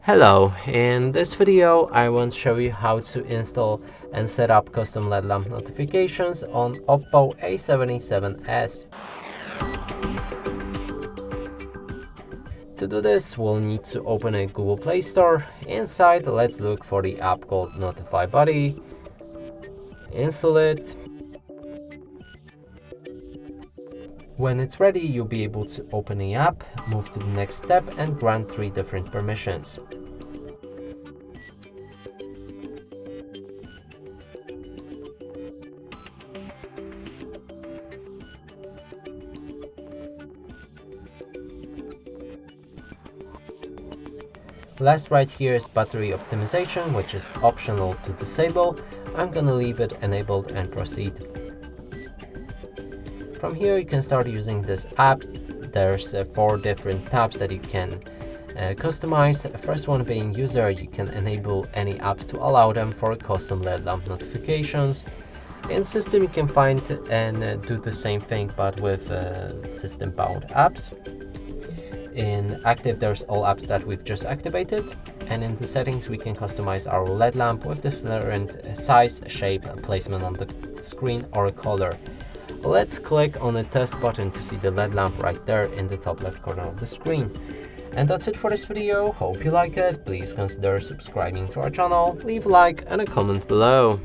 Hello, in this video I want to show you how to install and set up custom LED lamp notifications on OPPO A77s. To do this, we'll need to open a Google Play Store. Inside, let's look for the app called NotifyBuddy, install it. When it's ready, you'll be able to open the app, move to the next step and grant 3 different permissions. Last right here is battery optimization, which is optional to disable. I'm gonna leave it enabled and proceed. From here you can start using this app. There's 4 different tabs that you can customize. First one being user, you can enable any apps to allow them for custom LED lamp notifications. In system you can find and do the same thing but with system bound apps. In active, there's all apps that we've just activated, and in the settings we can customize our LED lamp with different size, shape, placement on the screen or color. Let's click on the test button to see the LED lamp right there in the top left corner of the screen. And that's it for this video. Hope you like it. Please consider subscribing to our channel, leave a like and a comment below.